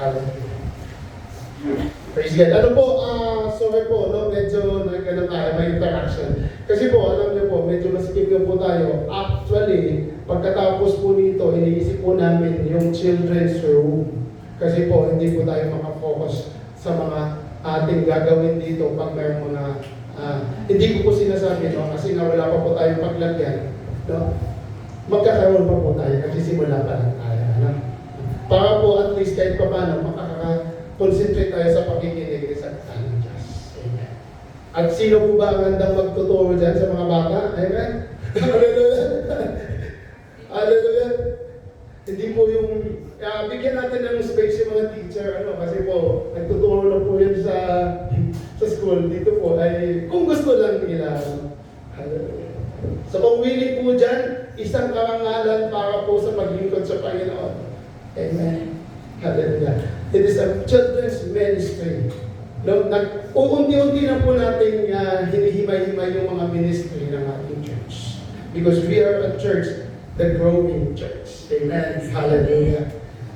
Hallelujah. Praise God. Ano po, sorry po, no, medyo nagkano tayo, may interaction. Kasi po, alam niyo po, medyo masikip na po tayo. Actually, pagkatapos po nito, iniisip po namin yung children's room. Kasi po, hindi po tayo makafocus sa mga ating gagawin dito pag may mga, hindi ko po sinasabi, no, kasi nga wala pa po tayong paglagyan, no. Magkakaroon pa po tayo, kasi simula pa lang tayo, no? Para po at least kahit pa paano, makaka-concentrate tayo sa pakikinig sa ng Diyos. Amen. At sino po ba ang handang magtuturo dyan sa mga bata? Amen? Hallelujah! Hallelujah! Hindi po yung, bigyan natin ng space yung mga teacher, kasi po, nagtuturo na po yan sa school. Dito po ay, kung gusto lang nila. Hallelujah! Sa pangwiling po dyan, isang karangalan para po sa paglingkod sa Panginoon. Amen. Hallelujah. It is a children's ministry. No, unti-unti na po natin hinihimay-himay yung mga ministry ng ating church. Because we are a church, the growing church. Amen. Hallelujah.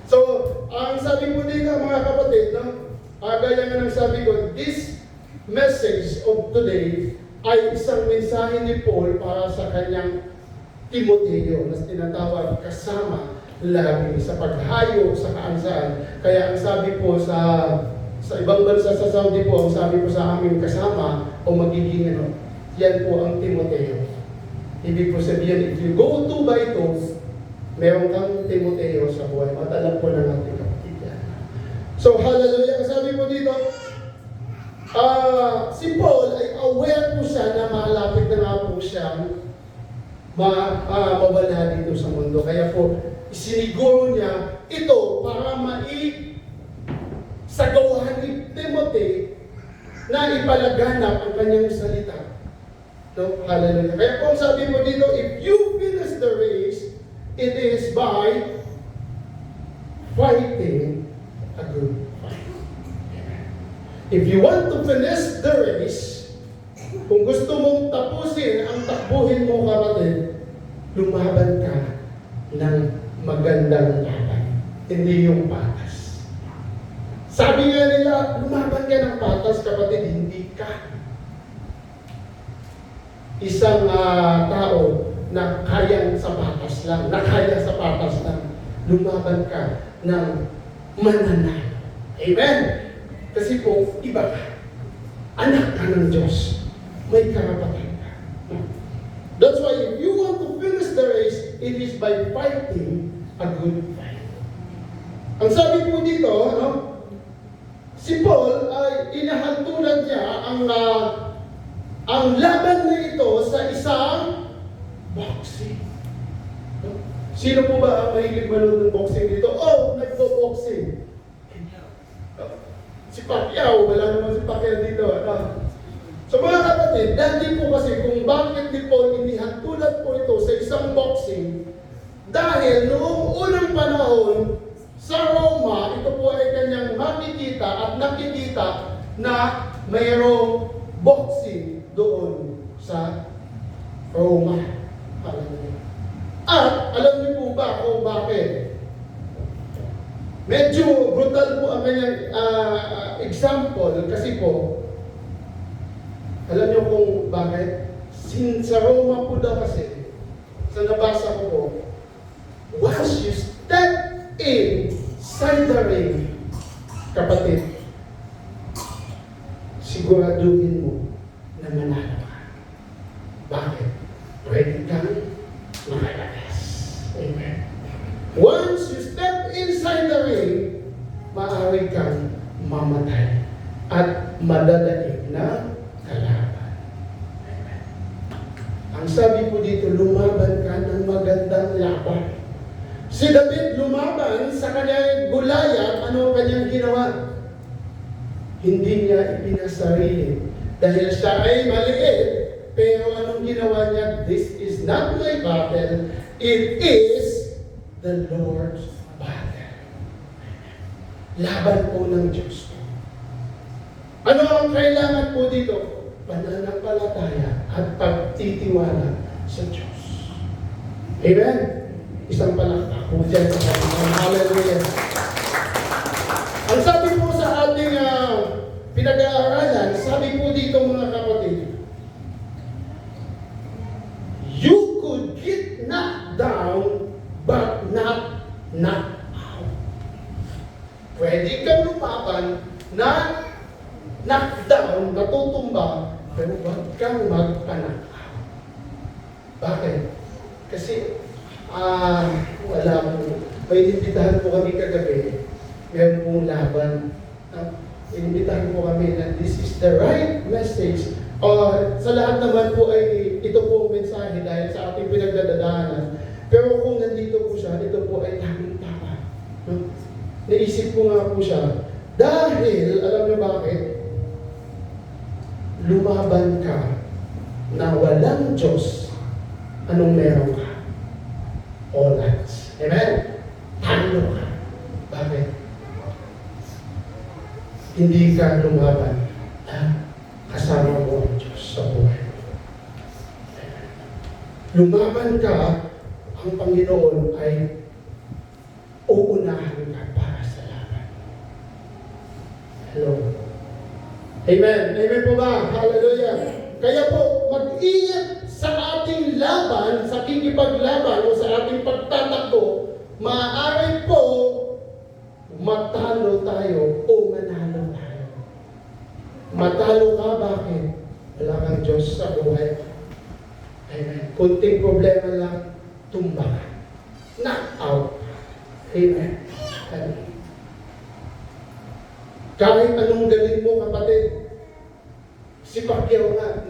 So, ang sabi po dito mga kapatid, no? Gaya nga ng sabi ko, this message of today ay isang mensahe ni Paul para sa kanyang Timoteo na tinatawag kasama lagi sa paghayo sa kaansaan. Kaya ang sabi po sa ibang bansa sa Saudi po, ang sabi po sa amin kasama o magiging yan po ang Timoteo. Ibig po sabihin, if you go 2 by 2, meron kang Timoteo sa buhay. Matalam po ng ating kapatid yan. So, hallelujah. Sabi po dito, si Paul ay aware po siya na malapit na nga po siyang mawala dito sa mundo. Kaya po, isiniguro niya ito para maisagawahan ni Timothy na ipalaganap ang kanyang salita. No? Hallelujah. Kaya kung sabi mo dito, if you finish the race, it is by fighting a good fight. If you want to finish the race, kung gusto mong tapusin ang takbuhin mo, kapatid, lumaban ka ng magandang laban, hindi yung patas. Sabi nga nila, lumaban ka ng patas, kapatid, hindi ka isang tao na kayang sa patas lang, lumaban ka ng mananalo. Amen? Kasi po, iba ka. Anak ka ng Diyos. May karapatan ka. That's why if you want to finish the race, it is by fighting a good fight. Ang sabi po dito, si Paul ay inahantulan niya ang laban na ito sa isang boxing. Sino po ba ang mahilig manood ng boxing dito? Oh, nagbo-boxing. Si Pacquiao, wala naman si Pacquiao dito. So mga kapatid, dahil po kasi kung bakit ni Paul inihantulan po ito sa isang boxing, dahil noong unang panahon sa Roma, ito po ay kanyang makikita at nakikita na mayroong boxing doon sa Roma. At alam niyo po ba kung bakit? Medyo brutal po ang kanyang example kasi po, alam niyo kung bakit? Sa Roma po daw kasi, sa nabasa ko po, once you step inside the ring, kapatid, siguraduhin mo na manalo ka. Bakit? Pwede kang makalakas. Amen. Once you step inside the ring, maaari kang mamatay at madadaig na kalaban. Amen. Ang sabi po dito, lumaban ka ng magandang laban. Si David lumaban sa kanyang Goliath, ano ang kanyang ginawa? Hindi niya ipinasarili. Dahil siya ay maliit, pero anong ginawa niya? This is not my battle, it is the Lord's battle. Laban po ng Diyos. Ano ang kailangan po dito? Pananampalataya at pagtitiwala sa Diyos. Amen? Isang palakpak po dyan sa kanya. Hallelujah. Pwede kang lumaban na knockdown, natutumba, pero huwag kang magpanakaw. Bakit? Kasi, wala po. May inimbitahan po kami kagabi. Meron pong laban. Inimbitahan po kami na this is the right message. Sa lahat naman po ay ito po ang mensahe dahil sa ating pinagdadaanan. Pero kung nandito po siya, ito po ay tamang tama. Naisip ko nga po siya. Dahil, alam niyo bakit? Lumaban ka na walang Diyos, anong meron ka? All odds. Amen? Talo ka. Bakit? Hindi ka lumaban. Kasama mo ang Diyos sa buhay mo. Lumaban ka, ang Panginoon ay uunahan ka para sa laban. Hello? Amen. Amen po ba? Hallelujah. Kaya po, mag-ingat sa ating laban, sa kikipaglaban o sa ating pagtatakbo, maaari po matalo tayo o manalo tayo. Matalo ka, bakit? Wala kang Diyos sa buhay. Amen. Kunting problema lang, tumba ka. Knock out. Amen. Amen. Kahit anong galing mo, kapatid, si Pacquiao nga,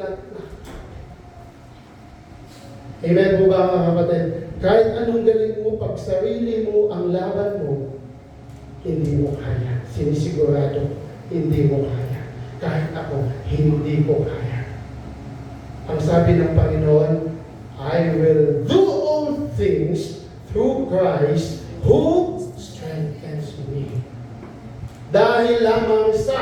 Amen po ba, mga kapatid? Kahit anong galing mo, pag sarili mo ang laban mo, hindi mo kaya. Sinisigurado, hindi mo kaya. Kahit ako, hindi ko kaya. Ang sabi ng Panginoon, I will do all things through Christ who strengthens me. Dahil lamang sa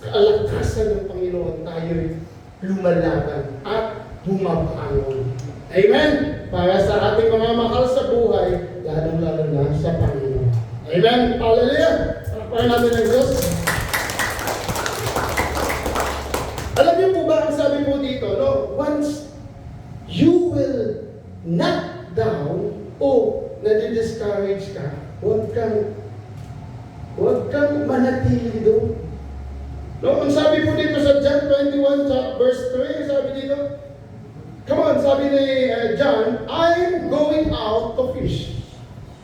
kalakasan ng Panginoon, tayo'y lumalaban at bumabangon. Amen? Para sa ating mga mahal sa buhay, lalong-lalo na sa Panginoon. Amen? Hallelujah! Parapahan natin ang Diyos. Alam niyo po ba ang sabi po dito, no? Once you will knock down o nadi-discourage ka, huwag kang manatili doon. No, ang sabi po dito sa John 21 verse 3, sabi dito, come on, sabi ni John, I'm going out to fish.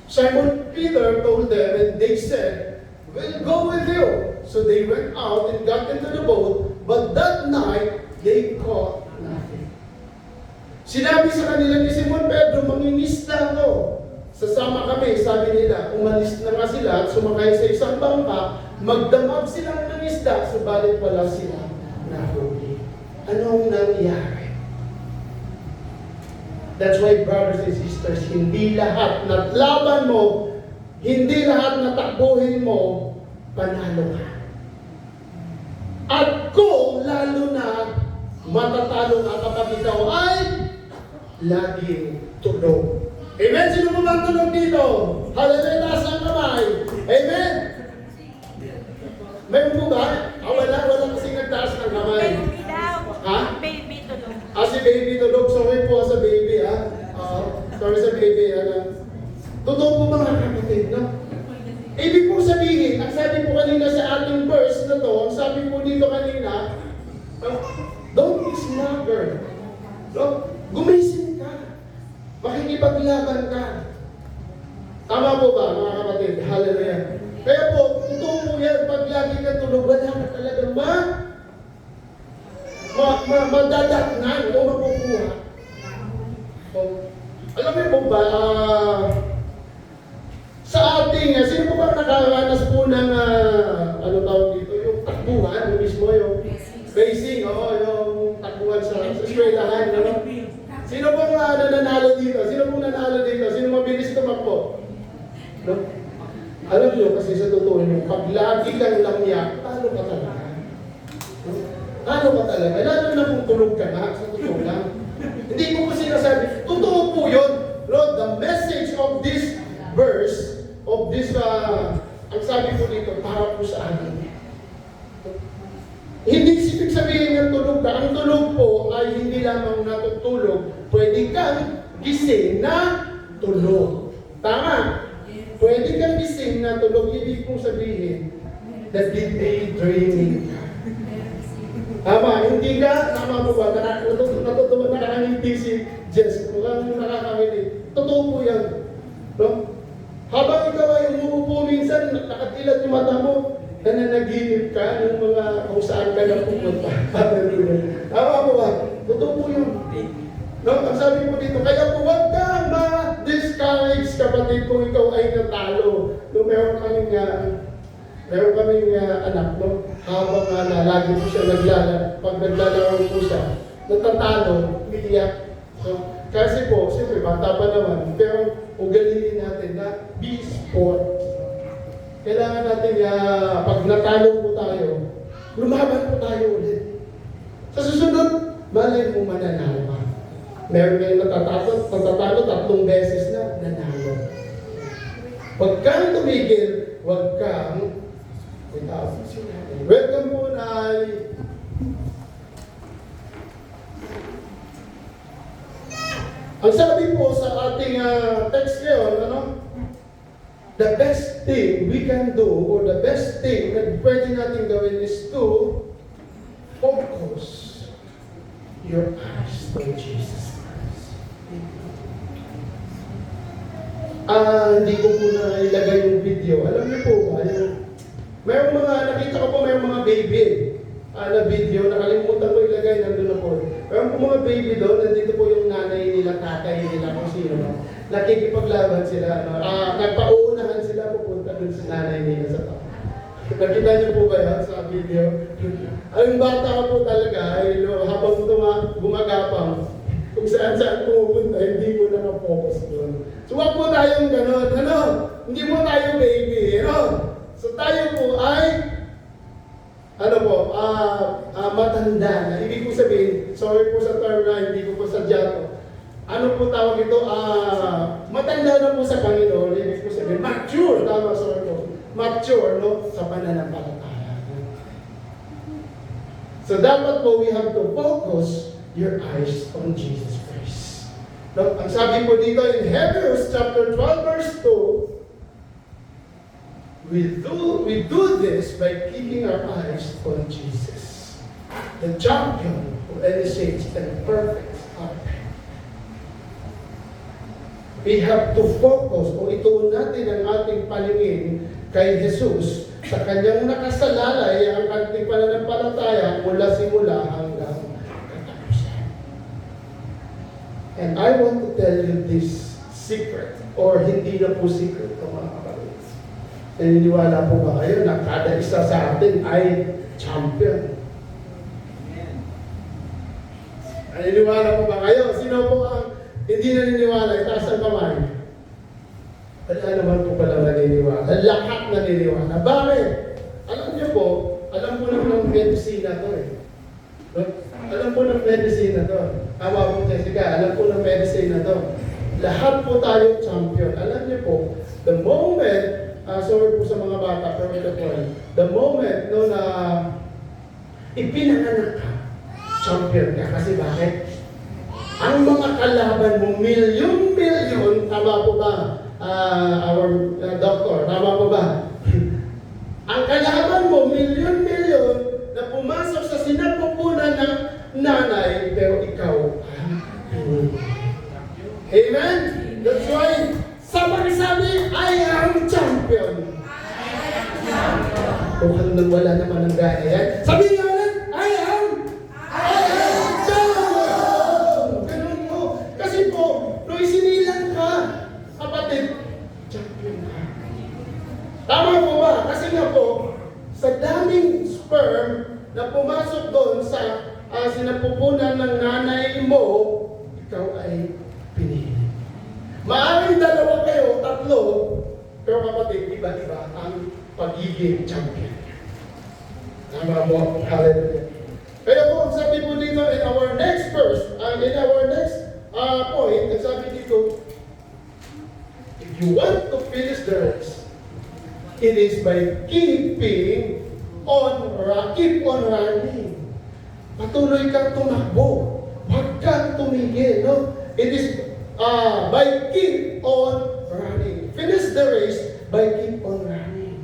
Simon Peter told them and they said, we'll go with you. So they went out and got into the boat, but that night they caught nothing. Sinabi sa kanila ni Simon Pedro, mangingisda ko. Sasama kami, sabi nila, umalis na nga sila at sumakay sa isang bangka, magdamag silang ng isda, subalit wala sila nahuli. Anong nangyari? That's why, brothers and sisters, hindi lahat na laban mo, hindi lahat na takbuhin mo, panalo ka. At kung lalo na matatalo ka kapag ikaw ay laging tulog. Amen? Sino mo bang tulog dito? Hallelujah, taas ang kamay. Amen? Meron po ba? Wala kasi nagtaas ng kamay. Baby daw. Ha? Baby tulog. Si baby tulog. Sorry po sa baby, ha? Sorry sa baby, Totoo po mga kapatid, no? Ibig po sabihin, ang sabi po kanina sa ating verse na to, ang sabi po dito kanina, don't be sluggard. No? Gumising ka. Makikipaglaban ka. Tama po ba, mga kapatid? Hallelujah. Kaya po, totoo po yan, pag lagi ka tulog, wala ka talagang madadatnan o makukuha. Alam mo po ba, sa ating, sino po ba nakaranas po ng, ano tawag dito, yung takbuhan, yung mismo, yung racing, yung takbuhan sa eskwelahan, no? Sino pong nanalo dito? Sino pong nanalo dito? Sino mabilis tumakbo? No? Alam nyo, kasi sa totoo nyo, pag lagi kang lamyak, talo ka talaga. No? Talo ka talaga. Lalo na kung tulog ka na, sa totoo lang. Hindi ko po sinasabi, totoo po yun. Lord, the message of this verse, of this, ang sabi ko dito, para po sa atin. Hindi ibig sabihin ng tulog ka. Ang tulog po ay hindi lamang natutulog. Pwede kang gising na tulog. Tama? Pwede kang gising na tulog, ibig kong sabihin, that daydreaming ka. Tama, hindi ka, tama po ba, natutuwa, nakakangiti si Jess, mukhang nakakamilig. Totoo po yan. No? Habang ikaw ay umuupo minsan, nakatilat yung mata mo, nananaginip ka ng mga kung saan ka na pupunta. Tama po ba? Totoo po yun. No? Ang sabi po dito, kaya po huwag kang ma-discourage kapatid kung ikaw ay natalo. No, meron kaming anak, no? Habang lagi po siya pag naglalaro po siya, natatalo, umiiyak. So, kasi po, siyempre, bata pa naman, pero ugaliin natin na be sport. Kailangan natin, pag natalo po tayo, lumaban po tayo ulit. Sa susunod, malay mo mananalo ka. Meron kayong natatalo 3 beses na nanalo. Huwag kang tumigil, huwag kang welcome po, Nay. Ang sabi po sa ating text ngayon, the best thing we can do, or the best thing na pwede natin gawin is to focus your eyes on Jesus Christ. Hindi ko po na ilagay yung video. Alam niyo po ba, mayroong nakita ko po mayroong mga baby na video, nakalimutan ko ilagay, nandun na po. Mayroong po mga baby doon, nandito po yung nanay nila, tatay nila, kung sino. Nakikipaglaban sila, nagpauunahan sila, pupunta dun sa nanay nila sa tapo. Nakita niyo po ba yan sa video? Ang bata ka po talaga, habang gumagapang, kung saan pumunta, hindi mo nakapokus doon. So wag po tayong gano'n, hindi mo tayo baby, So tayo po ay, matanda na. Ibig ko sabihin, sorry po sa term na, hindi ko po sadya to. Ano po tawag ito? Matanda na po sa Panginoon. Ibig ko sabihin, mature. Tama, sorry po. Mature, sa pananampalataya. So dapat po, we have to focus your eyes on Jesus Christ. Ang sabi po dito in Hebrews chapter 12 verse 2, we do this by keeping our eyes on Jesus, the champion who initiates and perfects our faith. We have to focus o ituon natin ang ating paningin kay Jesus sa kanyang nakasalalay ang ating pananampalataya mula simula hanggang katapusan. And I want to tell you this secret, or hindi na po secret ito mga kapatid. Naniniwala po ba kayo na kada isa sa atin ay champion? Naniniwala po ba kayo? Sino po ang hindi naniniwala? Itaas ang kamay. Wala naman po pala naniniwala. Lahat naniniwala. Bakit? Alam niyo po, alam po ng medisina to Alam po ng medisina to. Tama po, Jessica. Alam po ng medisina to. Lahat po tayo champion. Alam niyo po, the moment sorry po sa mga bata, pero ito po, the moment na ipinanganak ka, champion ka. Kasi bakit? Ang mga kalaban mo, milyon-milyon, tama po ba, our doctor, tama po ba? Ang kalaban mo, milyon-milyon, na pumasok sa sinapupunan ng nanay, pero ikaw, amen? That's why, sabi, I am champion. Kung nang wala naman ng gaya yan, sabi nga ulit, I am champion. Ganun po. Kasi po, nung isinilang ka, kapatid, champion ka. Tama po ba? Kasi nga po, sa daming sperm na pumasok doon sa sinapupunan ng nanay mo, ikaw ay pinili. Maaaring 2 kayo, 3, pero kapatid, iba-iba ang pagiging champion. Tama mo, hallelujah. Kaya po, ang sabi po dito in our next verse, in our next point, ang sabi dito, if you want to finish the race, it is by keep on running. Patuloy kang tumakbo. Huwag kang tumigil, It is by keep on running. Finish the race by keep on running.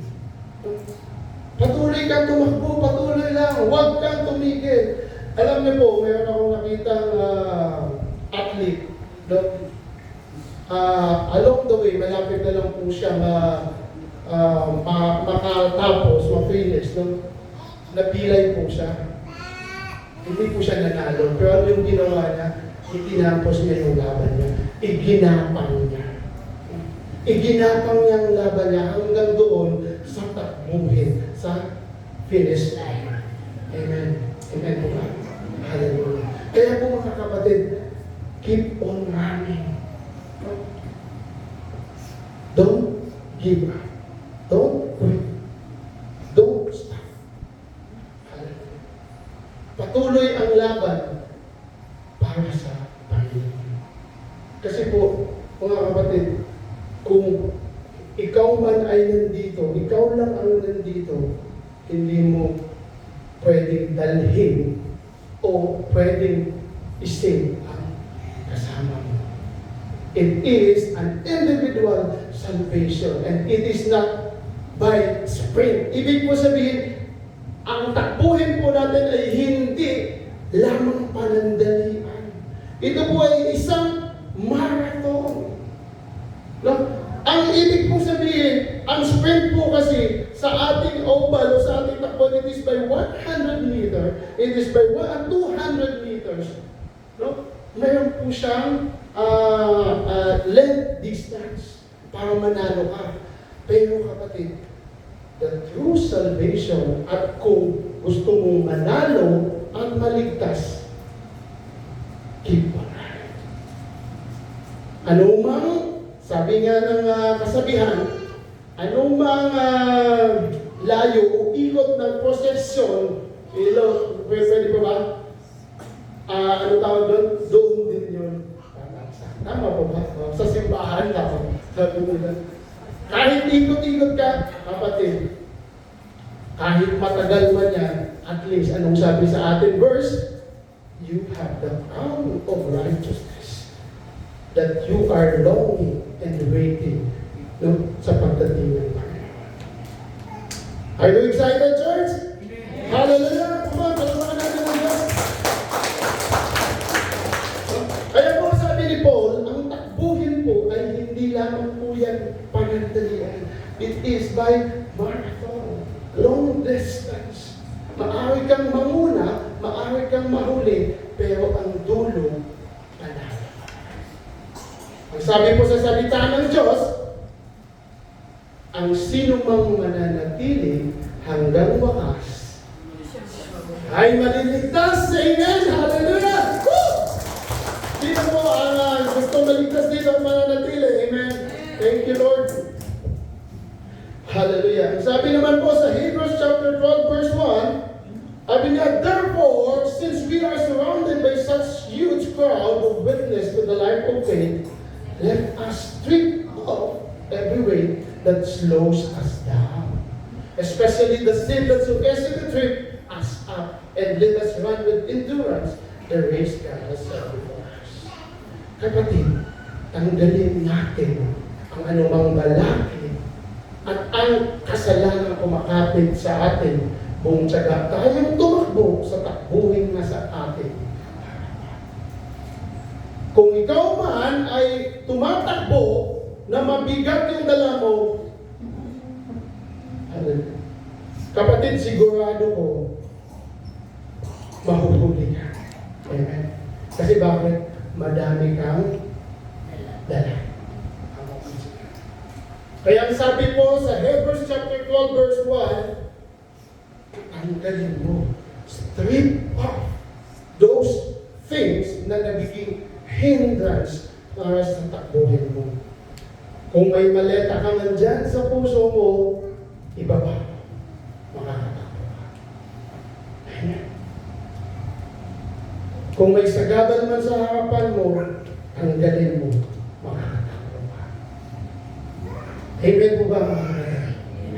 Patuloy kang tumakbo, patuloy lang, huwag kang tumigil. Alam niyo po, mayroon akong nakitang athlete. Along the way, malapit na lang po siya makatapos, ma-finish. No? Napilay po siya. Hindi po siya nanalo. Pero ano yung ginawa niya? Itinapos niya yung laban niya. Iginapang niya. Iginapang niya ang laban niya hanggang doon sa takbuhin, sa finish line. Amen. Amen po ba? Hallelujah. Kaya po mga kapatid, keep on running. Don't give up. Don't quit. Don't stop. Hallelujah. Patuloy ang laban para sa Panginoon. Kasi po, mga kapatid, kung ikaw man ay nandito, ikaw lang ang nandito, hindi mo pwedeng dalhin o pwedeng isave ang kasama mo. It is an individual salvation and it is not by sprint. Ibig po sabihin, ang takbuhin po natin ay hindi lamang panandalian. Ito po ay isang marathon. No? Ang ibig po sabihin, ang sprint po kasi sa ating oval o sa ating takbo, it is by 100 meter, it is by 200 meters. No? Mayroon po siyang length distance para manalo ka. Pero kapatid, the true salvation at kung gusto mong manalo at maligtas, keep on running. Anumang, sabi nga ng kasabihan, anumang layo o ikot ng prosesyon, pwede ba ba? Ano tawag doon? Doon din yun. Tama po ba? Sa simbahan lang. Sabi mo na. Kahit ikot-ikot ka, kapatid, kahit matagal man yan, at least, anong sabi sa atin verse? You have the crown of righteousness that you are longing and waiting, no, sa pagdating ng Panginoon. Are you excited, church? Hallelujah! Come on, palawakan natin ang Diyos. Kaya po sabi ni Paul, ang takbuhin po ay hindi lamang po yan panandalian. It is by marathon, long distance. Maaari kang manguna, maaari kang mahuli, pero ang dulo, panalo. Ang sabi po sa salita ng Diyos, ang sino mang mananatili hanggang wakas ay maliligtas. Amen! Hallelujah! Woo! Sino po ang gusto maligtas dito ang mananatili? Amen! Thank you, Lord. Hallelujah. Ang sabi naman po sa Hebrews chapter 12 verse 1, sabi niya, therefore, since we are surrounded by such huge crowd of witness to the life of faith, let us strip off every weight that slows us down, especially the sin that so easily trip us up, and let us run with endurance the race God has set before us. Kapatid, tanggalin natin ang anumang balakid at ang kasalanan kumakapit sa atin. Buong tiyaga tayong tumakbo sa takbuhin na sa atin. Kung ikaw man ay tumatakbo na mabigat yung dala mo, kapatid, sigurado ko, mahuhuli ka. Amen. Kasi bakit? Madami kang dala. Kaya ang sabi po sa Hebrews chapter 12 verse 1, tanggalin mo, strip off those things na nagiging hindrance para sa takbuhin mo. Kung may maleta ka man dyan sa puso mo, ibaba mo, makakatakbo ka. Amen. Kung may sagabal man sa harapan mo, tanggalin mo, makakatakbo ka. Amen po ba?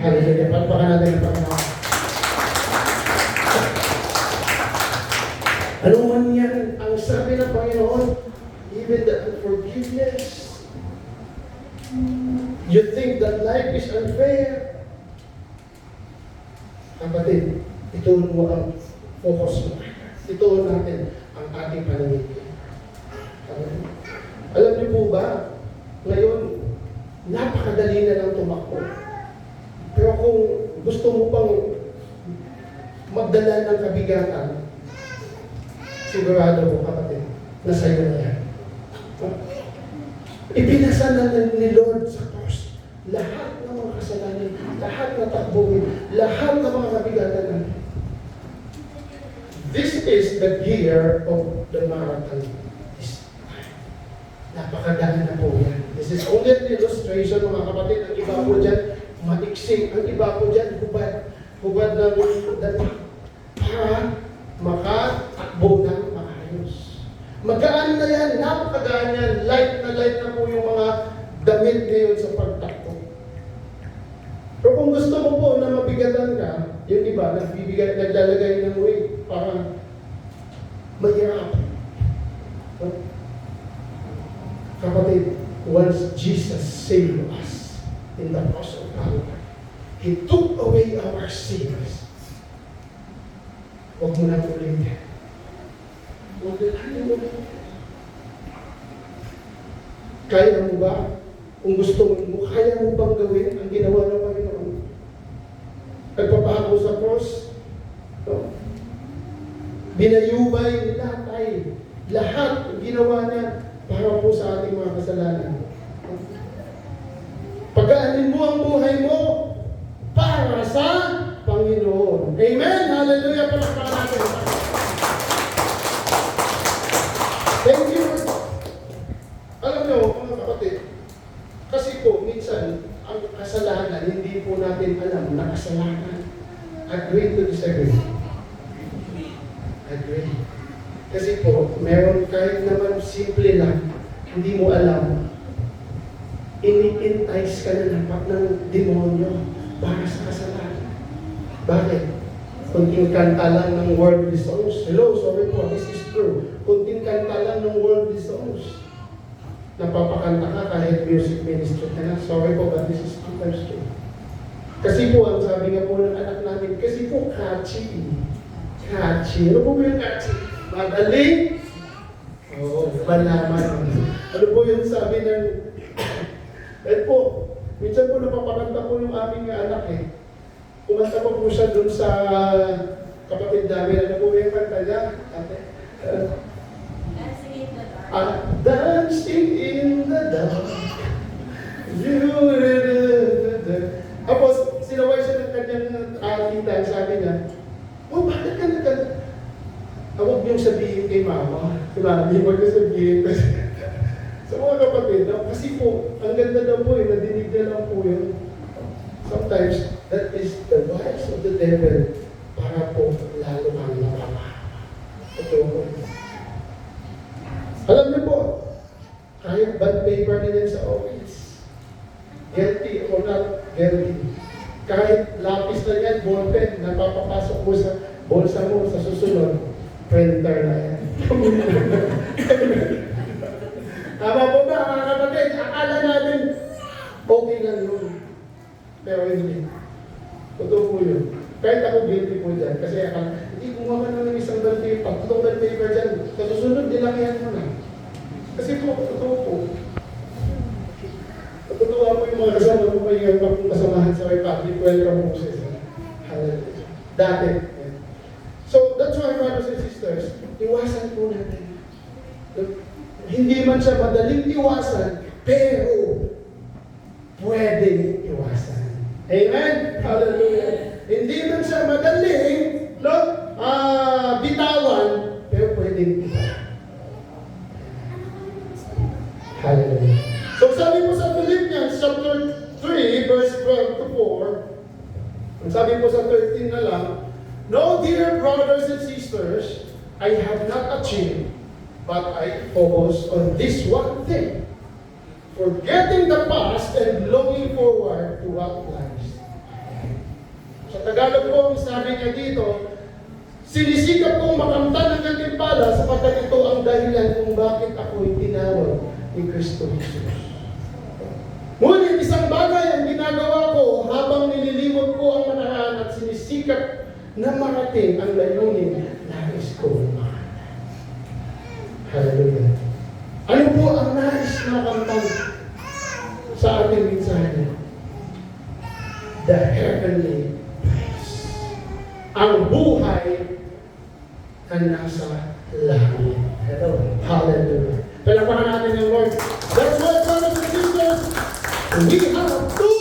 Hallelujah. Palpakan natin ang Panginoon. Ano man yan, ang sabi ng Panginoon, even the unforgiveness, you think believe that life is unfair. Kapatid, ituon mo ang focus mo. Ituon natin ang ating paningin. Alam niyo po ba, ngayon, napakadali na lang tumakbo. Pero kung gusto mo pang magdala ng kabigatan, sigurado ko kapatid, na sa'yo na yan. Ipinasa na ni Lord sa cross lahat ng mga kasalanan, lahat na takbuhin, lahat ng mga kabigatan natin. This is the gear of the marathon. Napakadaan na po yan. This is only an illustration, mga kapatid. Ang iba po dyan, maiksing. Ang iba po dyan, hubad. Hubad ng dapat para makatakbo ng maayos. Magaan na yan, napakagaan yan. Light na po yung mga damit ngayon sa pagtakbo. Pero kung gusto mo po na mabigatan ka, yung iba, naglalagay ng weight para mahirap. Kapatid, once Jesus saved us in the cross of Calvary, He took away our sins. Huwag mo na ulitin. Huwag na ulitin. Kaya mo ba? Kung gusto mo, kaya mo bang gawin ang ginawa ng Panginoon? Nagpapako sa cross, no? Binayubay, nilatay, lahat ginawa niya para po sa ating mga kasalanan. Pagkaanin mo ang buhay mo para sa Panginoon. Amen? Hallelujah! Palakpakan natin. Thank you. Alam nyo, mga kapatid, kasi po, minsan, ang kasalanan, hindi po natin alam na kasalanan. Agree to disagree. Agree. Kasi po, meron kahit naman simple lang, hindi mo alam, ini-entice ka na ng demonyo para sa kasalanan. Bakit? Kunting kanta lang ng worldly songs. Hello, sorry po, this is true. Kunting kanta lang ng worldly songs. Napapakanta ka kahit music ministry ka na. Sorry po, but this is true. Kasi po, ang sabi nga po ng anak namin, kasi po, catchy. Catchy. Ano po ba yung catchy? Madaling? Oo, malaman. Ano po yung sabi ng... Eh po, minsan po napapakanta po yung aming anak eh. Kumanta pa po siya dun sa kapatid namin. Ano po yung kanta niya? Dancing in the dark. Tapos, sinaway siya ng kanyang tita. Sabi niya, oh, bakit ka nagkanta? Huwag niyong sabihin kay mama. Mami, huwag niyong sabihin. Sa mga kapatid, kasi po, ang ganda daw po nadinig niya lang po yun. Sometimes, that is the voice of the devil para po lalo kang nakama. Ito po. Alam niyo po, kahit bad paper na yan sa office, guilty or not guilty, kahit lapis na yan, ballpen, napapapasok mo sa bulsa mo sa susunod, printer na yan. Tama po ba, mga kapatid? Akala natin, okay lang yun. Pero hindi. Totoo po yun. Kahit ako guilty po dyan, kasi akala, hindi gumawa na ng isang bad paper, pagtutong bad paper dyan, sa susunod, nilakihan mo na. Kasi po, totoo po. Natutuwa po yung mga kasama po kayo yung kasamahan sa Republic. Welcome po siya. Hallelujah. Dati. So, that's why, brothers and sisters, iwasan po natin. Hindi man siya madaling iwasan, pero pwedeng iwasan. Amen? Hallelujah. Hindi man siya madaling bitawan, pero pwedeng iwasan. Hallelujah. So sabi po sa Philippians chapter 3, verse 12 to 4, sabi po sa 13 na lang, no, dear brothers and sisters, I have not achieved, but I focus on this one thing, forgetting the past and looking forward to what lies. Sa Tagalog po, ang sabi niya dito, sinisikap kong makamtan ng gantimpala sapagkat ito ang dahilan kung bakit ako'y tinawag ni Kristo Jesus. Ngunit isang bagay ang ginagawa ko habang nililimot ko ang nakaraan at sinisikap na marating ang layunin nais ko mahal. Hallelujah. Ano po ang nais na kantang sa ating mensahe? The heavenly place. Ang buhay na nasa langit. Hello. Hallelujah. Palakpakan natin yung Lord. That's why, brothers and sisters, we have to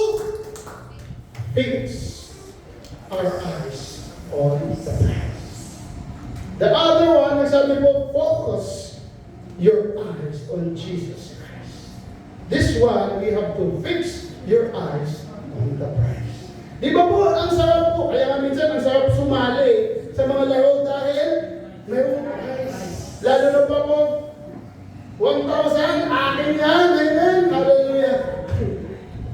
fix our eyes on the prize. The other one, nagsabi po, focus your eyes on Jesus Christ. This one, we have to fix your eyes on the prize. Di ba po, ang sarap po, kaya nga minsan ang sarap sumali sa mga laro dahil mayroong prize. Lalo na pa po, 1,000, akin yan, amen, hallelujah.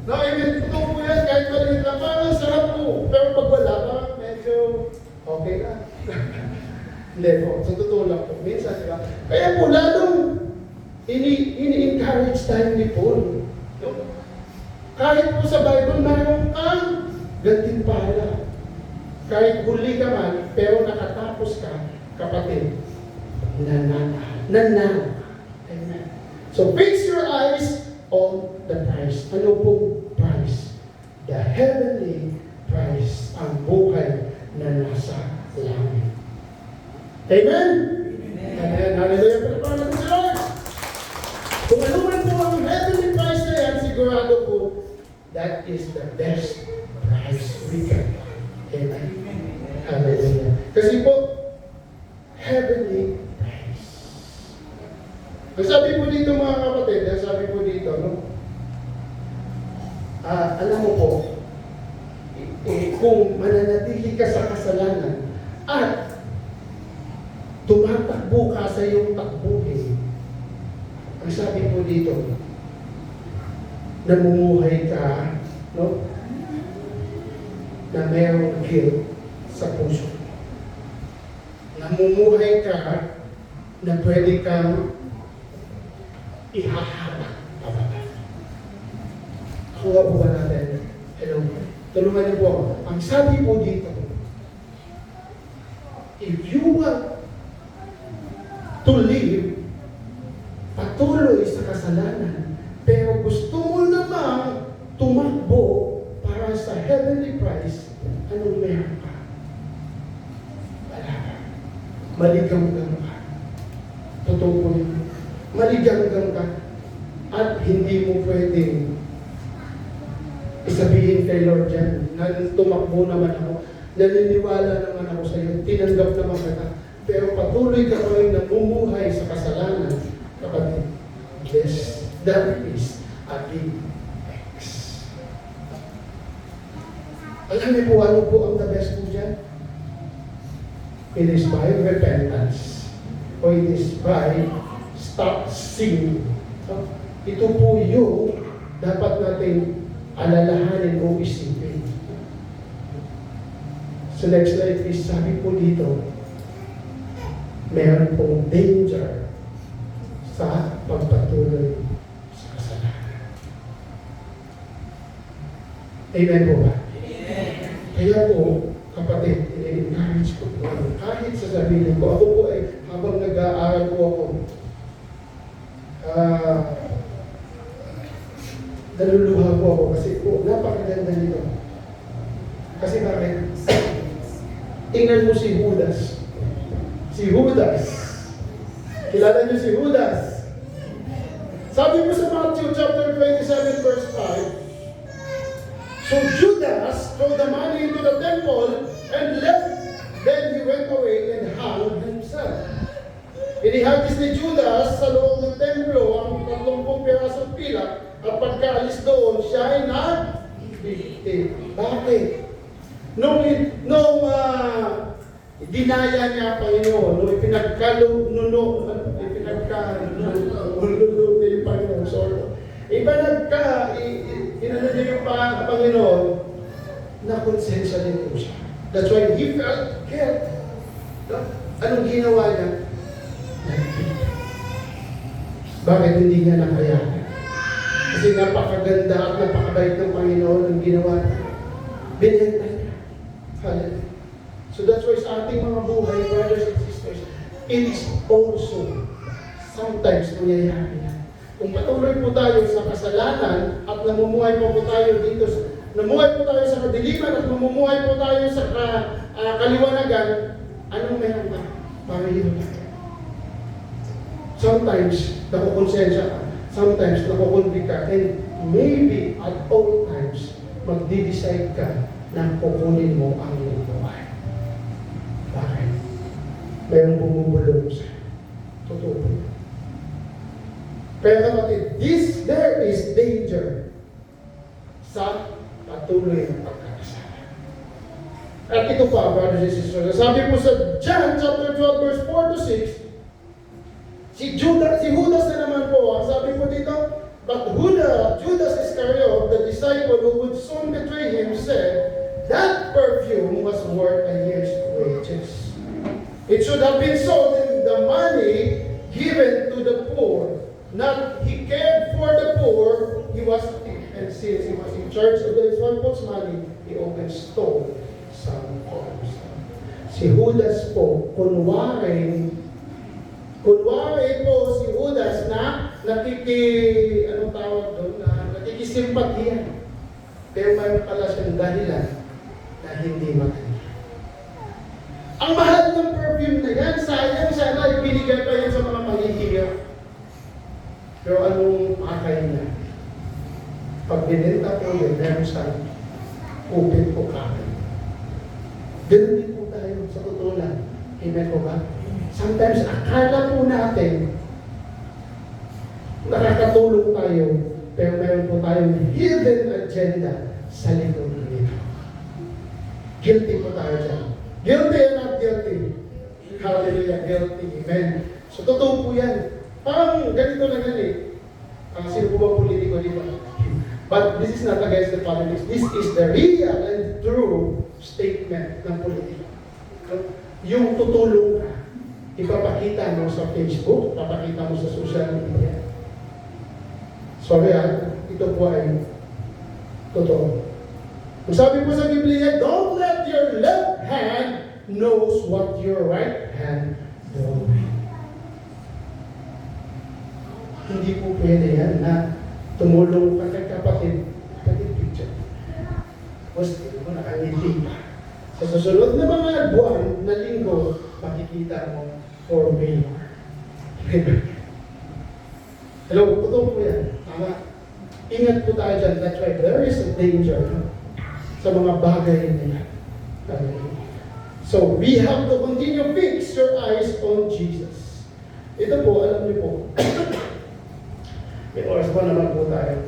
No, amen, ito po yan, kahit maliit lang, parang sarap po. Pero pag wala pa, medyo okay na. Hindi po, sa totoo lang po, minsan, diba? Kaya po, lalong ini-encourage tayo ni Paul. No? Kahit po sa Bible, mayroon kang gantimpala. Kahit huli ka man, pero nakatapos ka, kapatid, nananalo. Amen. So, fix your eyes on the prize. Ano po prize? The heavenly prize. Ang buhay na nasa langit. Amen? Amen. Hallelujah. Palapakan natin si Lord. Kung ano man po ang heavenly prize na yan, sigurado po, that is the best prize we can. Amen. Hallelujah. Kasi po, heavenly prize. Sabi po dito mga kapatid, sabi po dito, no? Alam mo po, kung mananatili ka sa kasalanan at tumatakbo ka sa iyong takbuhin, ang sabi po dito, namumuhay ka, no? Na mayroong guilt sa puso. Namumuhay ka na pwede kang ihahabak pababa. Kuha po ba natin? Hello. Tulungan niyo po ako. Ang sabi po dito, if you want to live patuloy sa kasalanan, pero gusto mo namang tumakbo para sa heavenly prize, anong meron ka? Wala ka. Maligam-gam ka. Totoo po yun. Maligam-gam ka. At hindi mo pwedeng isabihin kay Lord yan, na tumakbo naman ako, naniniwala naman ako sa iyo, tinanggap naman kita, pero patuloy ka pa rin namumuhay sa kasalanan, kapatid. Yes, that is a big X. Alam niyo po ano po ang the best po dyan? It is by repentance. O it is by stop sinning. So, ito po yung dapat natin alalahanin o isipin. So next slide is, sabi po dito, meron pong danger sa pagpatuloy sa kasalanan. Amen po ba? Kaya po, kapatid, i-encourage ko po, kahit sa sarili ko, ako po ay, habang nag-aaral po ako, naluluha po ako kasi po, napakaganda nito. Kasi bakit? Tingnan mo si Judas. Si Judas. Kilala niyo si Judas? Sabi mo sa Matthew chapter 27 verse 5, so Judas threw the money into the temple and left. Then he went away and hung himself. Inihagis ni Judas sa loob ng templo ang 30 pirasong pilak at pagkaalis doon, siya ay nag-victim. Bakit? Nung dinaya niya Panginoon, nung ipinagkalununo yung Panginoon, sorry. Inano niya yung Panginoon, na konsensya din po siya. That's why he felt guilt. Anong ginawa niya? Bakit hindi niya nakayanan? Kasi napakaganda at napakabait ng Panginoon ang ginawa niya. Binenta niya. Hallelujah. So that's why sa ating mga buhay, brothers and sisters, it is also sometimes nangyayari yan. Kung patuloy po tayo sa kasalanan at namumuhay po tayo dito, namumuhay po tayo sa kadiliman at namumuhay po tayo sa kaliwanagan, anong meron ka? Panginoon tayo. Sometimes, nakukonsensya ka. Sometimes, nakukundig ka. And maybe, at all times, magdi-decide ka na kukunin mo ang iyong buhay. Bakit? Mayroong bumubulong sa'yo. Totoo po. Pero kapatid, there is danger sa patuloy ng pagkakasala. At ito pa, brothers and sisters, sabi po sa John chapter 12 verse 4 to 6, si Judas na naman po, sabi po dito, but Judas Iscariot, the disciple who would soon betray him, said, that perfume was worth a year's wages. It should have been sold and the money given to the poor. Not he cared for the poor, he was thief. And since he was in charge of the disciples' money, he often stole some for himself. Si Judas po, kunwari po si Judas na nakikisimpatiya. Pero mayroon pala siyang dahilan na hindi maganda. Ang mahal ng perfume na yan, sayang sana ibinigay pa yan sa mga mahihirap. Pero anong pakay niya? Pag binenta po yun, meron siyang kupit po kakay. Ganun din po tayo sa totoo lang. Amen po ba? Sometimes, akala po natin nakakatulong tayo, pero meron po tayong hidden agenda sa likod nito. Guilty po tayo dyan. Guilty and not guilty. Hallelujah, guilty. Amen. So, totoo po yan. Parang ganito na ganit. Sino po bang politiko dito? But this is not against the politics. This is the real and true statement ng politiko. Yung tutulong ka, ipapakita mo sa Facebook, ipapakita mo sa social media. Sorry ito po ay totoo. Kung sabi po sa Biblia, don't let your left hand knows what your right hand doing. Hindi po pwede yan na tumulong ka kay kapatid picture. Tapos hindi mo nakangiti pa. Sa susunod na mga buwan na linggo, makikita mo for mayor. Hello, totoo po yan. Tama. Ingat po tayo dyan. That's why there is a danger sa mga bagay na yan. So, we have to continue fix your eyes on Jesus. Ito po, alam niyo po, may oras pa naman po tayo.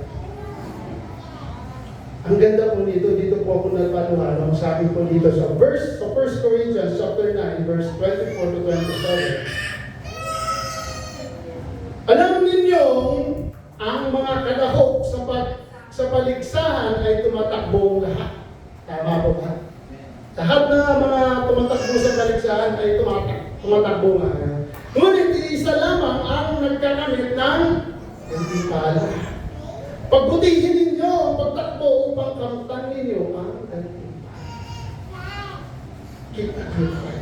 Ang ganda po dito po ako nagpanuhan. Sabi po dito sa 1 Corinthians chapter 9, verse 24 to 27. Alam ninyo, ang mga kalahok sa paligsahan ay tumatakbo lahat. Tama po ba? Lahat na mga tumatakbo sa paligsahan ay tumatakbo nga. Ngunit isa lamang ang nagkakamit ng hindi pala. Pagbutihin ninyo ang pagtakbo upang kamtan ninyo ang gantimpala.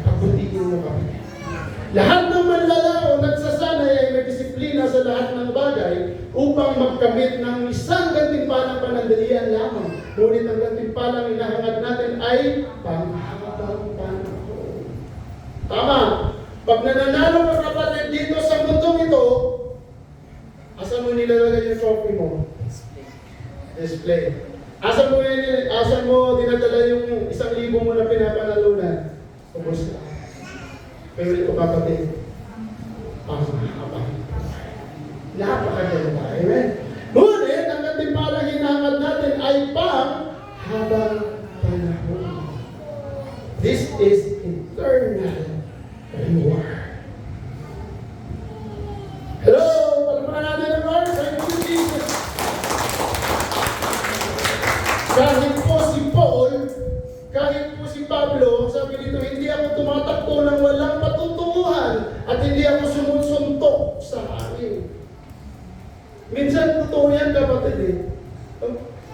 Pagbutihin mo kami. Lahat ng manlalao nagsasanay ay may disiplina sa lahat ng bagay upang magkamit ng isang gantimpalang panandalian lamang. Ngunit ang gantimpalang hinahangad natin ay panghabang panahon. Tama. Pag nananalo ka kapatid dito sa mundong ito, asan mo nilalagay yung trophy mo? Display. Asan mo dinadala yung 1,000 mo na pinapanalunan? Ubus na. Pero ito kapatid, panghabang. Napakaganda. Amen? Ngunit, ang gantimpalang hinahangad natin ay panghabang panahon. This is eternal reward. Hello! Palamahan natin ang Lord. Thank you, Jesus. Kahit po si Paul, kahit po si Pablo, sabi dito, hindi ako tumatakbo ng walang patutunguhan at hindi ako sumusuntok sa hangin. Minsan, totoo yan, kapatid eh.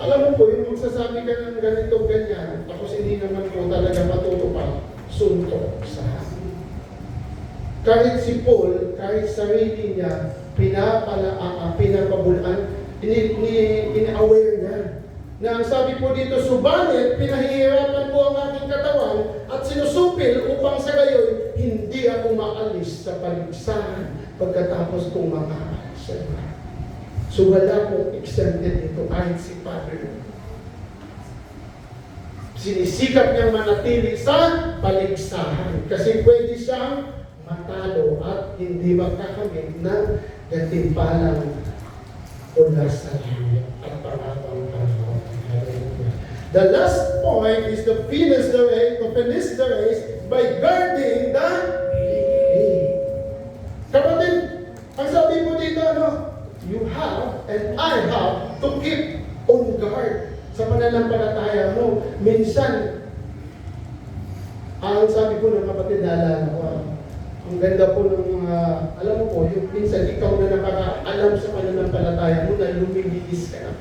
Alam mo po, yung magsasabi ka ng ganito, ganyan, tapos hindi naman po talaga matutupad, suntok sa hangin. Kahit si Paul, kahit sarili niya, pinapabulaan, ini-aware niya. Na ang sabi po dito, subalit, pinahihirapan po ang aking katawan at sinusupil upang sa gayoy, hindi ako maalis sa paligsahan pagkatapos kong makaalis sa iba. So wala pong exempted dito kahit si Padre. Sinisikap niyang manatili sa paligsahan kasi pwede siyang matalo at hindi magkakamit ng gantimpalang mula sa langit at parabang panahon. The last point is to finish the race by guarding the faith. Kapatid, ang sabi mo dito, you have and I have to keep on guard sa pananampalataya mo. Minsan, ang sabi ko ng kapatid, naalala ko, ang ganda po ng mga, alam mo po, yung minsan ikaw na nakakaalam sa pananampalataya mo na lumilihis ka na.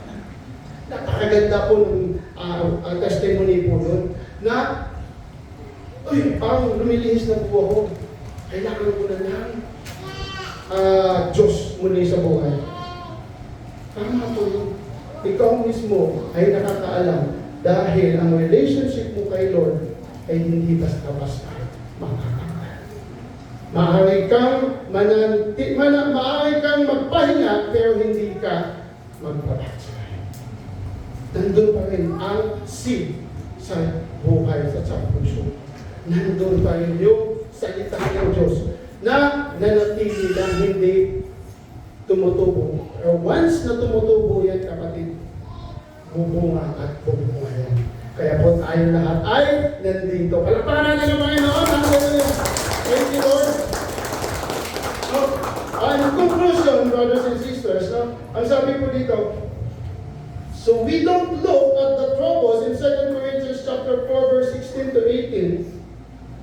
Napakaganda po ng testimony po doon na, parang lumilihis na po ako. Kailangan ko na lang Diyos muli sa buhay. Tama po yun. Ikaw mismo ay nakakaalam dahil ang relationship mo kay Lord ay hindi basta-basta makakakal. Maaari kang magpahinga pero hindi ka magpapatsay. Nandun pa rin ang seed sa buhay sa puso. Nandun pa rin yung salita ng Diyos na nanatili lang hindi tumutubo. Pero once na tumutubo yan, kapatid, bubunga at bubunga yan. Kaya po tayo lahat ay nandito. Palakpakan natin ang Panginoon. Hallelujah. Thank you, Lord. In conclusion, brothers and sisters, ang sabi po dito, so we don't look at the troubles in 2 Corinthians chapter 4, verse 16 to 18.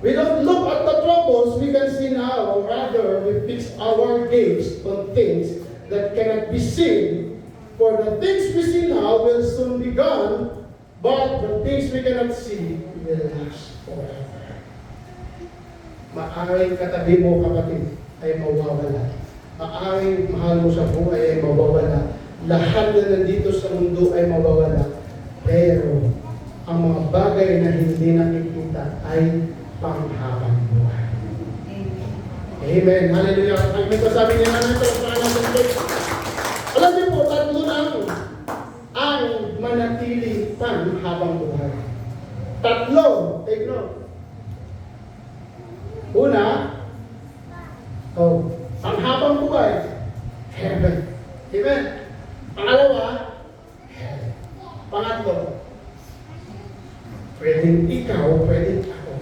We don't look at the troubles we can see now, rather we fix our gaze on things that cannot be seen. For the things we see now will soon be gone, but the things we cannot see will last forever. Maaring katabi mo, kapatid, ay mawawala. Maaring mahal mo sa buhay ay mawawala. Lahat na nandito sa mundo ay mawawala. Pero ang mga bagay na hindi nakikita ay panghabang buhay. Amen. Hallelujah. Ang sabi niya namin sa pangalan ng Diyos. Alam niyo po, tatlo lang ang manatili panghabang buhay. Tatlo. Take note. Una, panghabang buhay. Heaven. Amen. Pangalawa, hell. Pangatlo, pwedeng ikaw, pwedeng ako.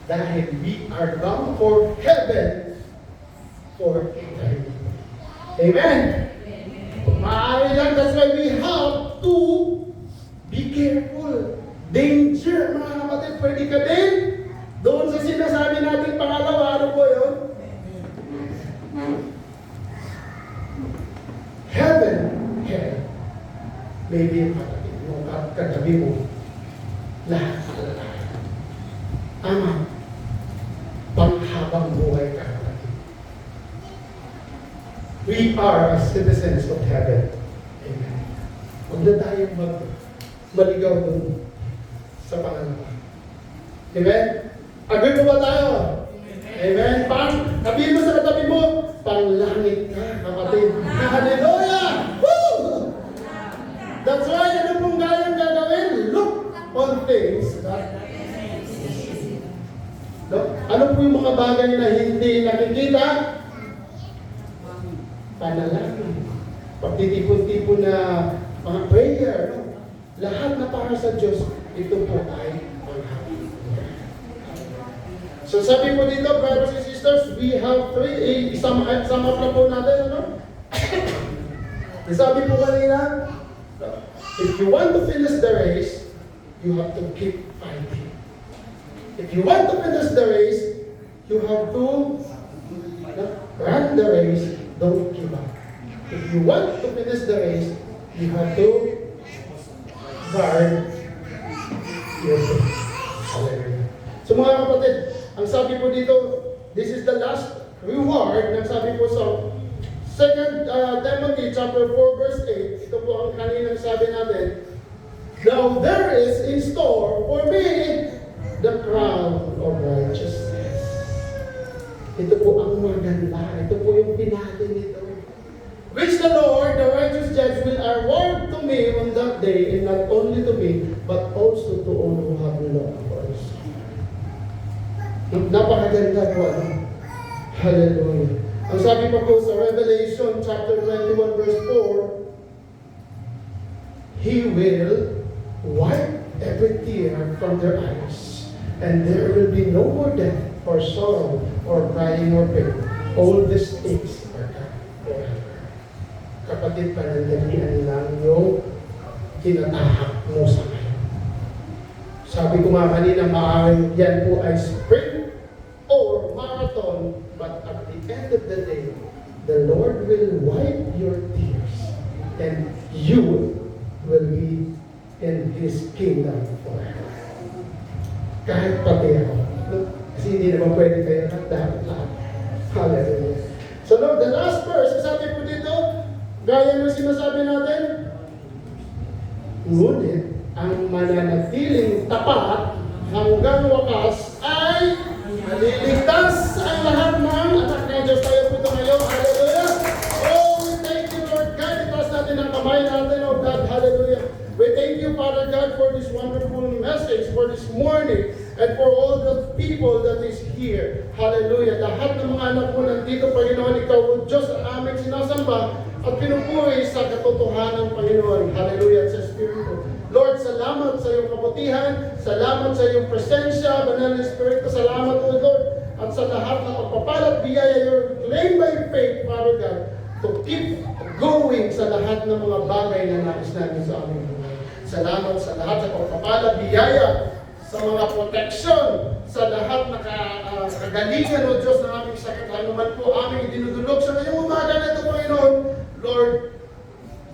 Dahil we are bound for heaven for eternity. Amen? Maaari lang, that's why we have to be careful. Danger, mga kapatid, pwede ka din. Doon sa sinasabi natin pangalawa, ano po yun? Heaven, hell. Maybe yung kapatid mo, katabi mo, lahat na. Ama, panghabang buhay ka, kapatid. We are citizens of heaven. Amen. Huwag na tayong maligaw dun sa pangalawa. Amen? Agree mo ba tayo? Amen? Sabihin mo sa katabi mo, panglangit ka, kapatid. Hallelujah! Woo! That's why, ano pong kayang gagawin? Look on things that ano po yung mga bagay na hindi nakikita? Panalangin. Pagtitipon-tipon na mga prayer. Lahat na para sa Diyos, ito po ay panghabang. So sabi po dito, brothers and sisters, we have three, sum up na po natin, sabi po kanina, if you want to finish the race, you have to keep fighting. If you want to finish the race, you have to run the race, don't give up. If you want to finish the race, you have to guard your faith. Hallelujah. So mga kapatid, ang sabi po dito, this is the last reward ng sabi po sa 2 Timothy chapter 4 verse 8. Ito po ang kaninang sabi natin. Now there is in store for me the crown of righteousness. Ito po ang maganda. Ito po yung pinati nito. Which the Lord, the righteous judge, will award to me on that day, and not only to me, but also to all who have loved for His. Napakaganda po. Hallelujah. Ang sabi pa po sa Revelation chapter 21 verse 4, He will wipe every tear from their eyes, and there will be no more death, or sorrow, or crying, or pain. All these things are gone forever. Kapatid, panandalian lang yung tinatahak mo sa ngayon. Sabi ko nga kanina, maaaring yan po ay sprint or marathon, but at the end of the day, the Lord will wipe your tears, and you will be in His kingdom forever. Kahit pati ako. Kasi hindi naman pwede kayo lahat. Hallelujah. So Lord, the last verse, sabi po dito, gaya ng sinasabi natin, ngunit ang mananatiling tapat hanggang wakas ay maliligtas ang lahat ng anak ng Diyos. Tayo po ito ngayon. Hallelujah. Oh, we thank you, Lord God. Itaas natin ang kamay natin, oh God. Hallelujah. We thank you, Father God, for this wonderful message, for this morning, and for all the people that is here. Hallelujah. Lahat ng mga anak mo nandito, Panginoon, Ikaw, O Diyos, ang aming sinasamba at pinupuri sa katotohanan, Panginoon. Hallelujah. At sa Espiritu. Lord, salamat sa iyong kabutihan, salamat sa iyong presensya, Banal na Espiritu, salamat, O Lord, at sa lahat ng pagpapalat, biyaya, your claim by faith, Father God, to keep going sa lahat ng mga bagay na nais namin sa aming buhay. Salamat sa lahat sa pagpapala, biyaya, sa mga protection, sa lahat na kagalingan, O Diyos, ng aming sakit. Ano man po aming dinudulog sa ngayong umaga na ito, Panginoon. Lord,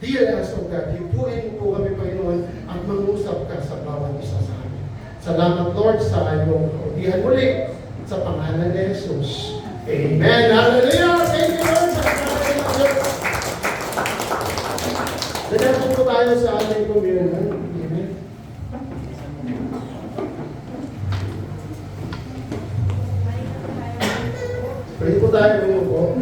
dear us, O God, hipuin mo po kami, Panginoon, at mangusap ka sa bawat isa sa amin. Salamat, Lord, sa iyong kaudihan muli sa pangalan ni Jesus. Amen. Hallelujah. Thank you, Lord, sa pangalan ni Jesus. Nanapin po tayo sa ating communion. Amen. Pwede po tayo bumuko.